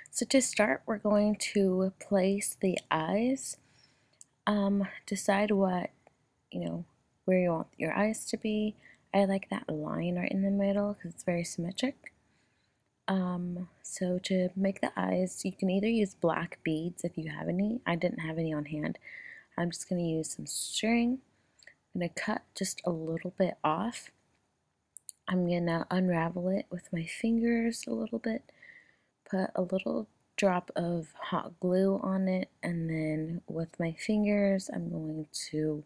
So to start, we're going to place the eyes. Decide what, where you want your eyes to be. I like that line right in the middle because it's very symmetric. So to make the eyes, you can either use black beads if you have any. I didn't have any on hand. I'm just going to use some string. I'm going to cut just a little bit off. I'm going to unravel it with my fingers a little bit, put a little drop of hot glue on it, and then with my fingers I'm going to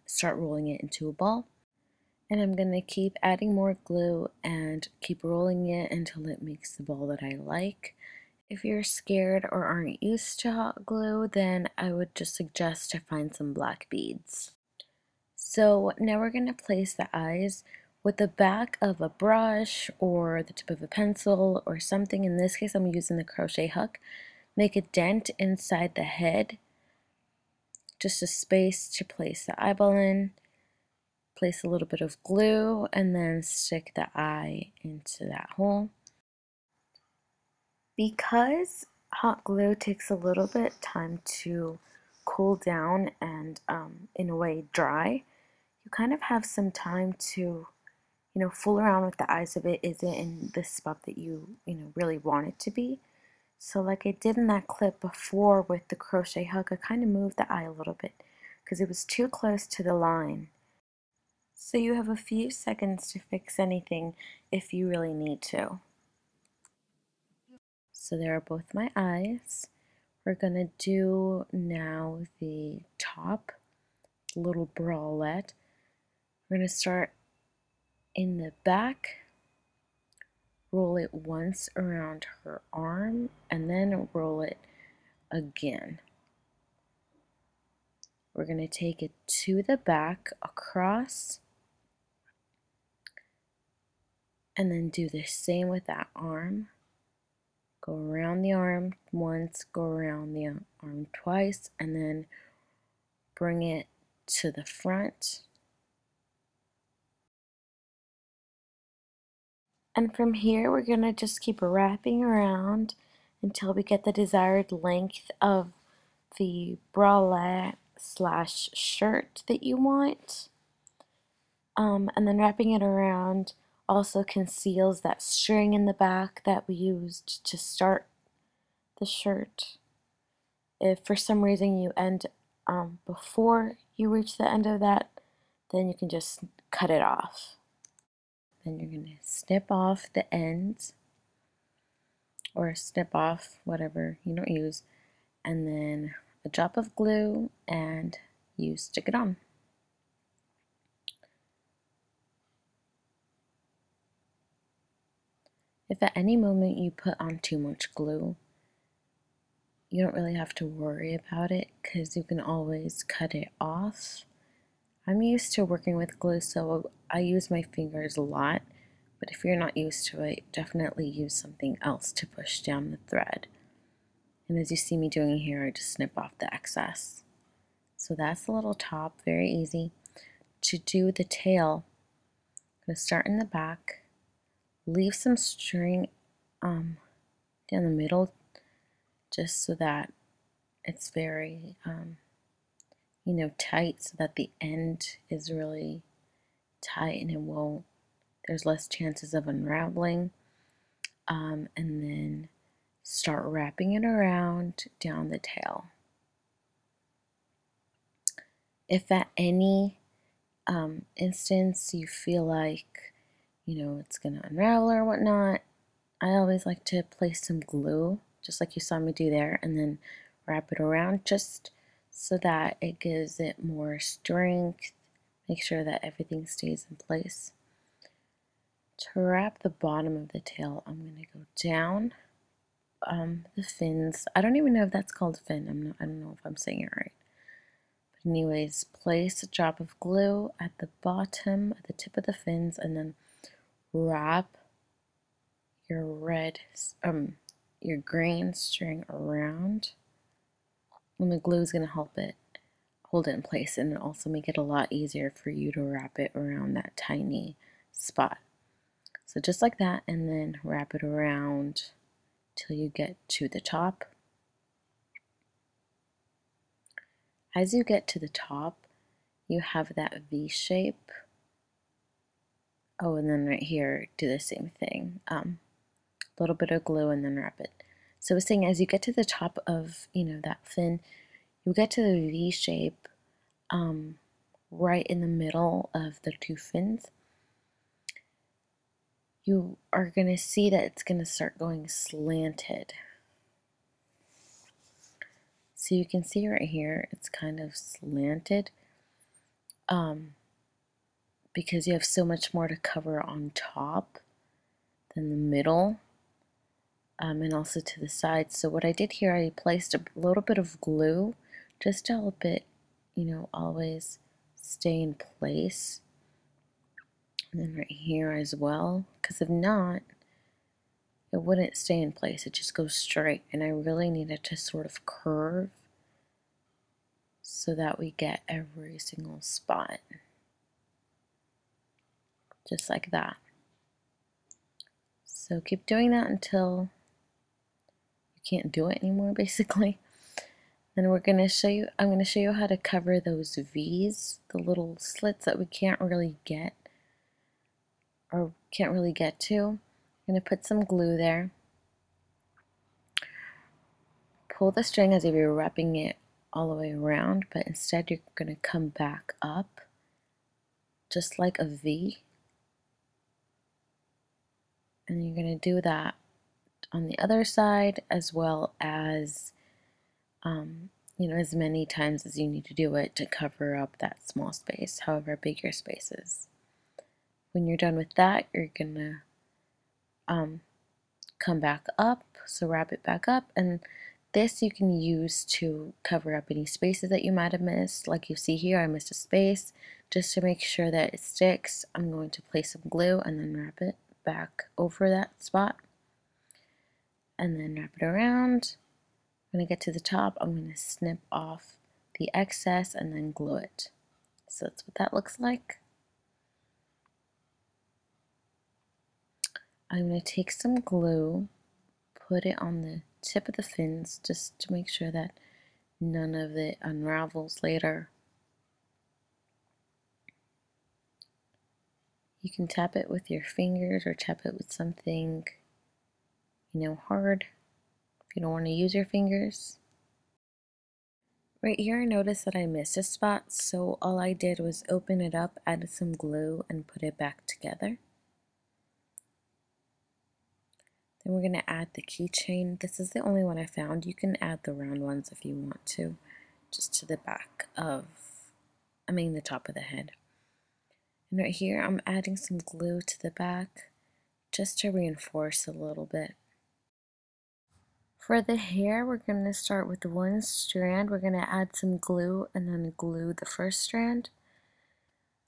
start rolling it into a ball. And I'm going to keep adding more glue and keep rolling it until it makes the ball that I like. If you're scared or aren't used to hot glue, then I would just suggest to find some black beads. So now we're going to place the eyes with the back of a brush or the tip of a pencil or something. In this case, I'm using the crochet hook. Make a dent inside the head, just a space to place the eyeball in. Place a little bit of glue and then stick the eye into that hole. Because hot glue takes a little bit time to cool down and in a way dry, you kind of have some time to fool around with the eyes of it. Is it in the spot that you really want it to be? So like I did in that clip before with the crochet hook, I kind of moved the eye a little bit because it was too close to the line. So you have a few seconds to fix anything if you really need to. So there are both my eyes. We're gonna do now the top, little bralette. We're gonna start in the back, roll it once around her arm, and then roll it again. We're going to take it to the back, across, and then do the same with that arm. Go around the arm once, go around the arm twice, and then bring it to the front. And from here, we're going to just keep wrapping around until we get the desired length of the bralette slash shirt that you want. And then wrapping it around also conceals that string in the back that we used to start the shirt. If for some reason you end before you reach the end of that, then you can just cut it off. Then you're going to snip off the ends or snip off whatever you don't use, and then a drop of glue and you stick it on. If at any moment you put on too much glue, you don't really have to worry about it because you can always cut it off. I'm used to working with glue, so I use my fingers a lot, but if you're not used to it, definitely use something else to push down the thread. And as you see me doing here, I just snip off the excess. So that's the little top, very easy. To do the tail, I'm going to start in the back, leave some string down the middle just so that it's very tight, so that the end is really tight and there's less chances of unraveling. And then start wrapping it around down the tail. If at any instance you feel like it's gonna unravel or whatnot, I always like to place some glue, just like you saw me do there, and then wrap it around just so that it gives it more strength. Make sure that everything stays in place. To wrap the bottom of the tail, I'm going to go down the fins. I don't even know if that's called fin. I don't know if I'm saying it right. But anyways, place a drop of glue at the bottom, at the tip of the fins, and then wrap your your green string around. And the glue is going to help it hold it in place and also make it a lot easier for you to wrap it around that tiny spot. So just like that, and then wrap it around till you get to the top. As you get to the top, you have that V shape. Oh, and then right here, do the same thing. A little bit of glue and then wrap it. So it's saying as you get to the top of, that fin, you get to the V shape right in the middle of the two fins. You are going to see that it's going to start going slanted. So you can see right here, it's kind of slanted because you have so much more to cover on top than the middle. And also to the sides. So what I did here, I placed a little bit of glue just to help it, always stay in place. And then right here as well, because if not, it wouldn't stay in place. It just goes straight. And I really need it to sort of curve so that we get every single spot. Just like that. So keep doing that until can't do it anymore, basically. Then I'm going to show you how to cover those V's, the little slits that we can't really get to. I'm going to put some glue there. Pull the string as if you're wrapping it all the way around, but instead you're going to come back up just like a V. And you're going to do that on the other side as well as as many times as you need to do it to cover up that small space, however big your space is. When you're done with that, you're gonna come back up, so wrap it back up, and this you can use to cover up any spaces that you might have missed. Like you see here, I missed a space. Just to make sure that it sticks, I'm going to place some glue and then wrap it back over that spot, and then wrap it around. When I get to the top, I'm going to snip off the excess and then glue it. So that's what that looks like. I'm going to take some glue, put it on the tip of the fins just to make sure that none of it unravels later. You can tap it with your fingers or tap it with something, hard if you don't want to use your fingers. Right here I noticed that I missed a spot, so all I did was open it up, added some glue, and put it back together. Then we're going to add the keychain. This is the only one I found. You can add the round ones if you want to, just to the back of, the top of the head. And right here I'm adding some glue to the back just to reinforce a little bit. For the hair, we're going to start with one strand. We're going to add some glue and then glue the first strand.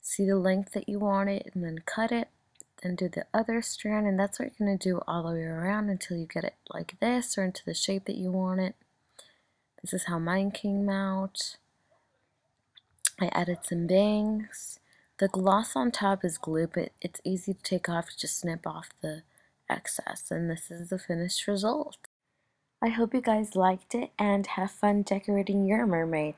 See the length that you want it and then cut it. Then do the other strand, and that's what you're going to do all the way around until you get it like this or into the shape that you want it. This is how mine came out. I added some bangs. The gloss on top is glue, but it's easy to take off. Just snip off the excess, and this is the finished result. I hope you guys liked it and have fun decorating your mermaid.